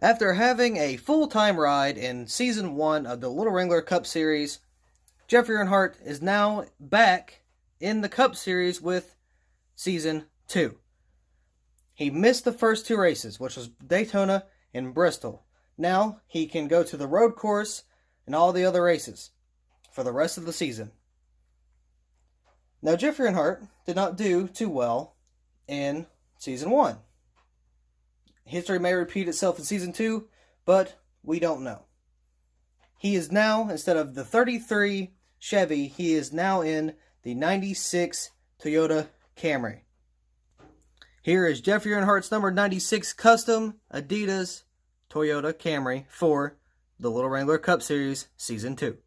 After having a full-time ride in Season 1 of the Little Wrangler Cup Series, Jeffrey Earnhardt is now back in the Cup Series with Season 2. He missed the first two races, which was Daytona and Bristol. Now he can go to the road course and all the other races for the rest of the season. Now, Jeffrey Earnhardt did not do too well in Season 1. History may repeat itself in Season 2, but we don't know. He is now, instead of the 33 Chevy, he is now in the 96 Toyota Camry. Here is Jeffrey Earnhardt's number 96 custom Adidas Toyota Camry for the Little Wrangler Cup Series Season 2.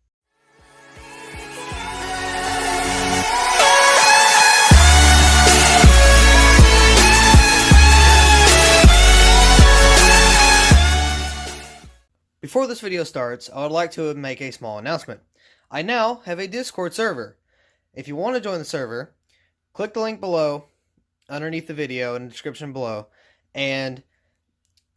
Before this video starts, I would like to make a small announcement. I now have a Discord server. If you want to join the server, click the link below, underneath the video in the description below, and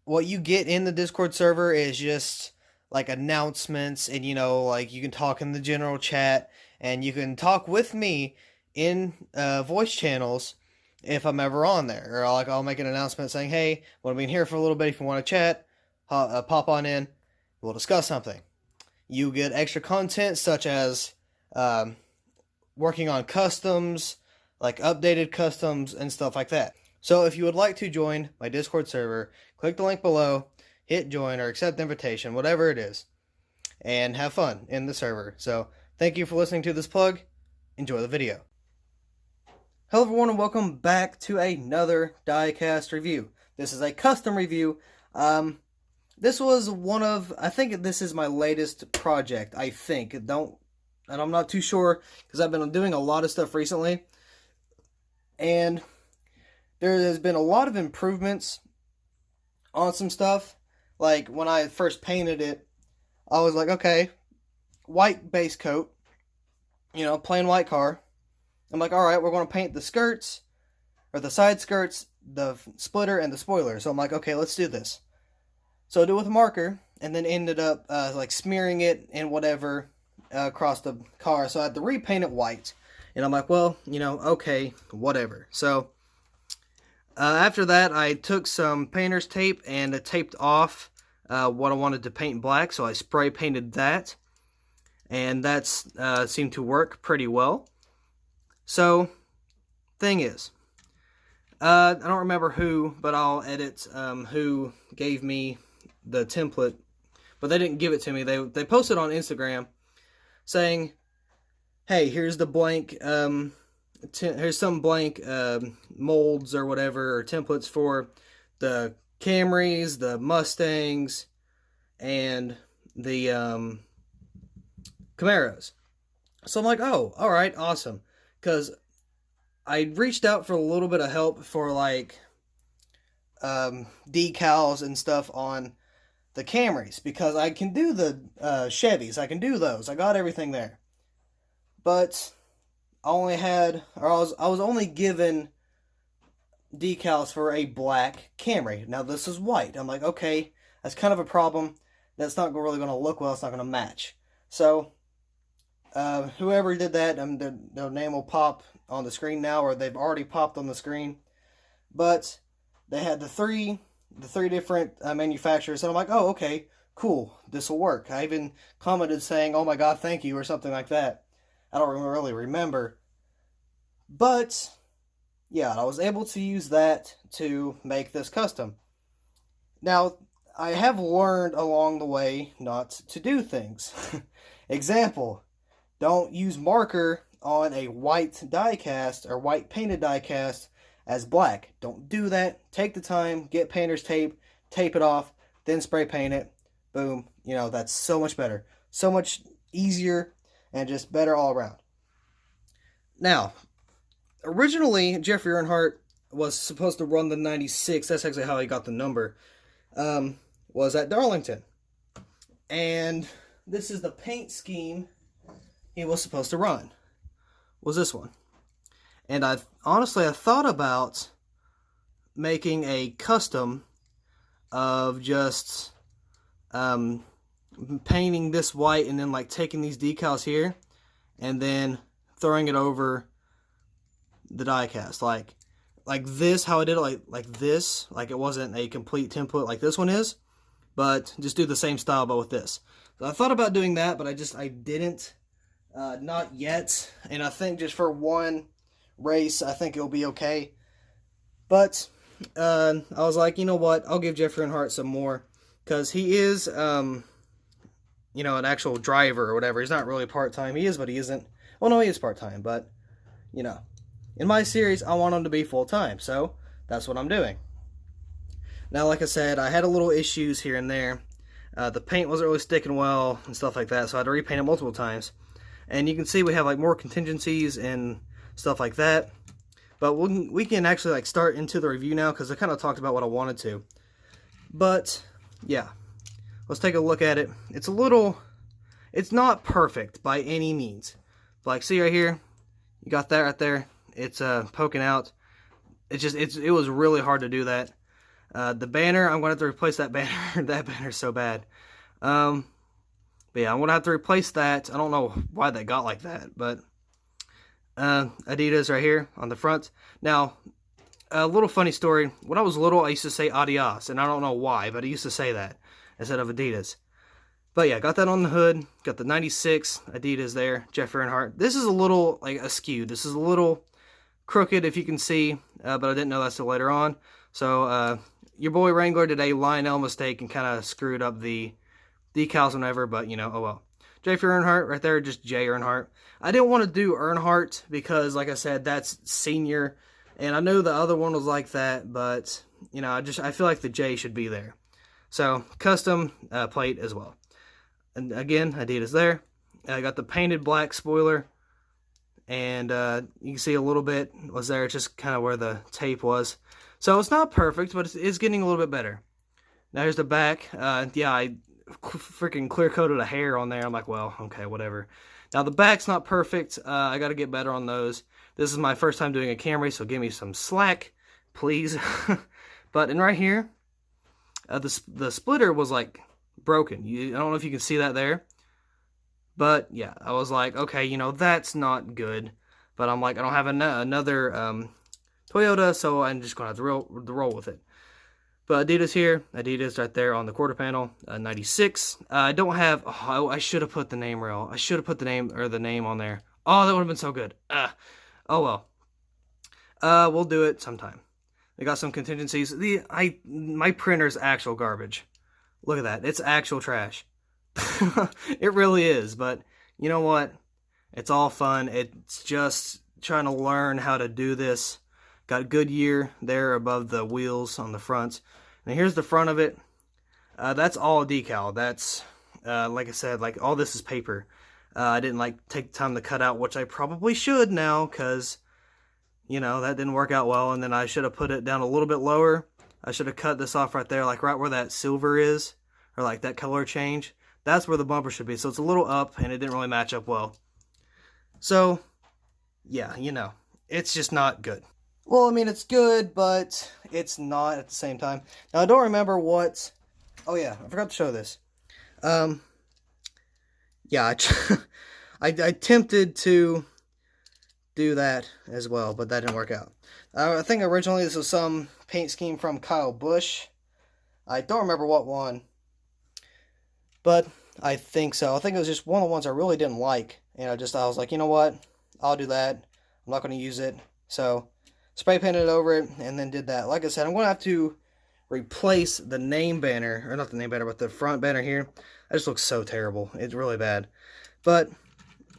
what you get in the Discord server is just like announcements, and like you can talk in the general chat, and you can talk with me in voice channels if I'm ever on there, or I'll make an announcement saying, hey, we'll be in here for a little bit. If you want to chat, pop on in. We'll discuss something. You get extra content such as working on customs, like updated customs and stuff like that. So if you would like to join my Discord server, click the link below, hit join or accept invitation, whatever it is, and have fun in the server. So thank you for listening to this plug. Enjoy the video. Hello everyone and welcome back to another Diecast review. This is a custom review. This was I think this is my latest project, I think. And I'm not too sure, because I've been doing a lot of stuff recently. And there has been a lot of improvements on some stuff. Like, when I first painted it, I was like, okay, white base coat, plain white car. I'm like, alright, we're going to paint the skirts, or the side skirts, the splitter, and the spoiler. So I'm like, okay, let's do this. So I did it with a marker, and then ended up like smearing it and whatever across the car. So I had to repaint it white. And I'm like, well, okay, whatever. So after that, I took some painter's tape and taped off what I wanted to paint black. So I spray painted that. And that's seemed to work pretty well. So, thing is, I don't remember who, but I'll edit who gave me the template, but they didn't give it to me. They posted on Instagram saying, hey, here's the blank, here's some blank molds or whatever, or templates for the Camrys, the Mustangs, and the Camaros. So I'm like, oh, alright, awesome. Because I reached out for a little bit of help for like decals and stuff on the Camrys, because I can do the Chevys, I can do those, I got everything there, but I was only given decals for a black Camry. Now this is white. I'm like, okay, that's kind of a problem. That's not really going to look well. It's not going to match. So whoever did that, their name will pop on the screen now, or they've already popped on the screen. But they had the three different manufacturers, and I'm like, oh, okay, cool, this will work. I even commented saying, oh my god, thank you, or something like that. I don't really remember. But, yeah, I was able to use that to make this custom. Now, I have learned along the way not to do things. Example, don't use marker on a white die-cast or white painted die-cast as black. Don't do that. Take the time, get painter's tape, tape it off, then spray paint it. Boom. That's so much better. So much easier and just better all around. Now, originally, Jeffrey Earnhardt was supposed to run the 96. That's actually how he got the number. Was at Darlington. And this is the paint scheme he was supposed to run. Was this one. And I thought about making a custom of just painting this white and then like taking these decals here and then throwing it over the diecast, like this, how I did it, like this, like it wasn't a complete template like this one is, but just do the same style but with this. So I thought about doing that, but I didn't, not yet, and I think just for one race I think it'll be okay. But I was like, you know what, I'll give Jeffrey Earnhardt some more, because he is you know, an actual driver or whatever. He's not really part-time. He is, but he isn't. Well, no, he is part-time, but, you know, in my series, I want him to be full-time, so that's what I'm doing. Now, like I said, I had a little issues here and there. The paint wasn't really sticking well and stuff like that, so I had to repaint it multiple times. And you can see we have, like, more contingencies and stuff like that. But we can actually, like, start into the review now, because I kind of talked about what I wanted to. But, yeah. Let's take a look at it. It's not perfect by any means. Like, see right here, you got that right there. It's poking out. It was really hard to do that. The banner, I'm going to have to replace that banner. That banner's so bad. But yeah, I'm going to have to replace that. I don't know why that got like that, but Adidas right here on the front. Now, a little funny story. When I was little, I used to say Adidas, and I don't know why, but I used to say that instead of Adidas. But yeah, got that on the hood. Got the 96 Adidas there, Jeffrey Earnhardt. This is a little like askew. This is a little crooked, if you can see, but I didn't know that till later on. So your boy Wrangler did a Lionel mistake and kind of screwed up the decals whenever, but you know, oh well. Jeffrey Earnhardt right there, just J Earnhardt. I didn't want to do Earnhardt because, like I said, that's senior, and I know the other one was like that, but you know, I feel like the J should be there. So, custom plate as well. And again, Adidas there. I got the painted black spoiler. And you can see a little bit was there. It's just kind of where the tape was. So, it's not perfect, but it's getting a little bit better. Now, here's the back. Yeah, I freaking clear-coated a hair on there. I'm like, well, okay, whatever. Now, the back's not perfect. I got to get better on those. This is my first time doing a Camry, so give me some slack, please. But, and right here, the splitter was like broken. I don't know if you can see that there, but yeah, I was like, okay, you know, that's not good. But I'm like, I don't have another Toyota, so I'm just gonna have to roll with it. But Adidas here, Adidas right there on the quarter panel, 96. I don't have. Oh, I should have put the name rail. I should have put the name on there. Oh, that would have been so good. Oh well. We'll do it sometime. They got some contingencies. My printer's actual garbage. Look at that. It's actual trash. It really is, but you know what? It's all fun. It's just trying to learn how to do this. Got Goodyear there above the wheels on the front. And here's the front of it. That's all decal. That's, like I said, like all this is paper. I didn't take the time to cut out, which I probably should now, because you know, that didn't work out well, and then I should have put it down a little bit lower. I should have cut this off right there, like right where that silver is, or like that color change. That's where the bumper should be, so it's a little up, and it didn't really match up well. So, yeah, you know, it's just not good. Well, I mean, it's good, but it's not at the same time. Now, I don't remember what... Oh, yeah, I forgot to show this. Yeah, I attempted to do that as well, but that didn't work out. I think originally this was some paint scheme from Kyle Busch. I don't remember what one, but I think so. I think it was just one of the ones I really didn't like, and I was like, you know what, I'll do that. I'm not going to use it, so spray painted it over it, and then did that. Like I said, I'm going to have to replace the name banner, or not the name banner, but the front banner here. That just looks so terrible. It's really bad. But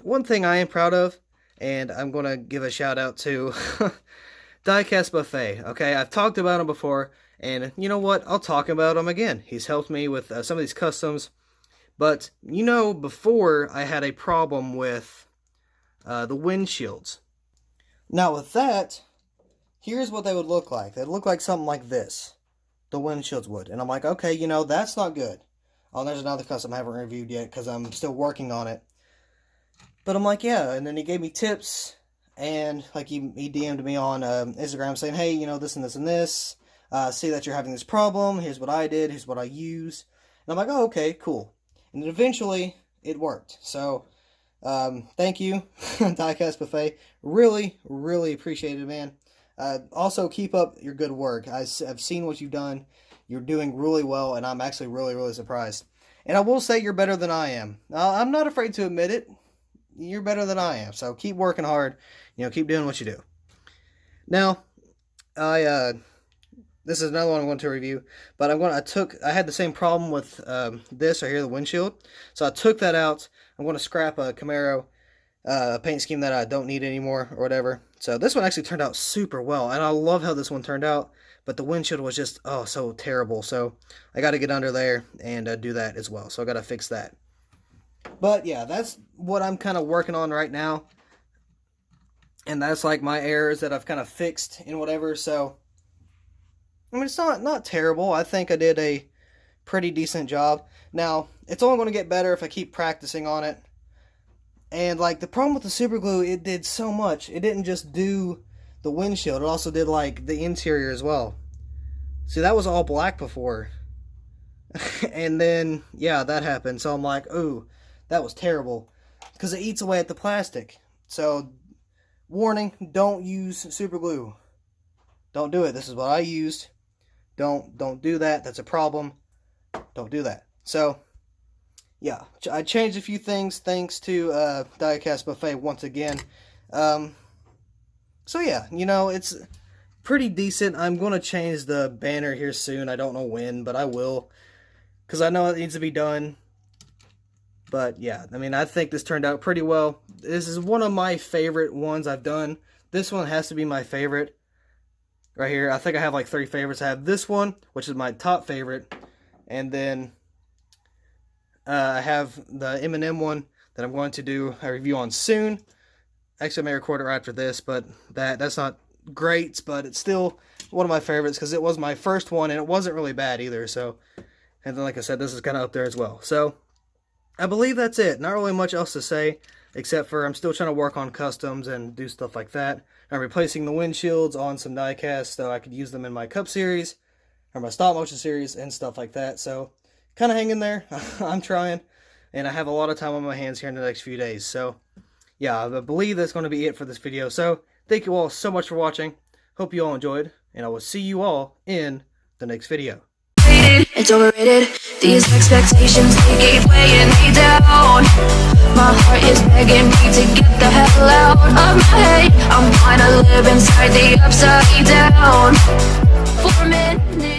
one thing I am proud of, and I'm going to give a shout out to Diecast Buffet. Okay, I've talked about him before, and you know what? I'll talk about him again. He's helped me with some of these customs. But, you know, before I had a problem with the windshields. Now with that, here's what they would look like. They'd look like something like this. The windshields would. And I'm like, okay, you know, that's not good. Oh, and there's another custom I haven't reviewed yet because I'm still working on it. But I'm like, yeah, and then he gave me tips, and like he DM'd me on Instagram saying, hey, you know, this and this and this. see that you're having this problem. Here's what I did. Here's what I use. And I'm like, oh, okay, cool. And then eventually it worked. So thank you, Diecast Buffet. Really, really appreciate it, man. Also, keep up your good work. I've seen what you've done. You're doing really well, and I'm actually really, really surprised. And I will say you're better than I am. I'm not afraid to admit it. You're better than I am. So keep working hard. Keep doing what you do. Now, this is another one I want to review, but I had the same problem with this right here, the windshield. So I took that out. I'm going to scrap a Camaro paint scheme that I don't need anymore or whatever. So this one actually turned out super well, and I love how this one turned out, but the windshield was just, oh, so terrible. So I got to get under there and do that as well. So I got to fix that. But yeah, that's what I'm kind of working on right now. And that's like my errors that I've kind of fixed and whatever. So, I mean, it's not terrible. I think I did a pretty decent job. Now, it's only going to get better if I keep practicing on it. And like the problem with the super glue, it did so much. It didn't just do the windshield. It also did like the interior as well. See, that was all black before. And then, yeah, that happened. So I'm like, ooh, that was terrible. Because it eats away at the plastic. So, warning, don't use super glue. Don't do it. This is what I used. Don't do that. That's a problem. Don't do that. So, yeah, I changed a few things thanks to Diecast Buffet once again. So yeah, it's pretty decent. I'm going to change the banner here soon. I don't know when, but I will. Because I know it needs to be done. But yeah, I mean, I think this turned out pretty well. This is one of my favorite ones I've done. This one has to be my favorite. Right here, I think I have like 3 favorites. I have this one, which is my top favorite. And then I have the M&M one that I'm going to do a review on soon. Actually, I may record it right after this, but that's not great, but it's still one of my favorites because it was my first one, and it wasn't really bad either. So, and then like I said, this is kind of up there as well. So, I believe that's it. Not really much else to say, except for I'm still trying to work on customs and do stuff like that. I'm replacing the windshields on some diecast so I could use them in my Cup series, or my stop motion series, and stuff like that. So, kind of hang in there. I'm trying, and I have a lot of time on my hands here in the next few days. So, yeah, I believe that's going to be it for this video. So, thank you all so much for watching. Hope you all enjoyed, and I will see you all in the next video. It's overrated. These expectations, they keep weighing me down. My heart is begging me to get the hell out of my head. I'm trying to live inside the upside down for a minute.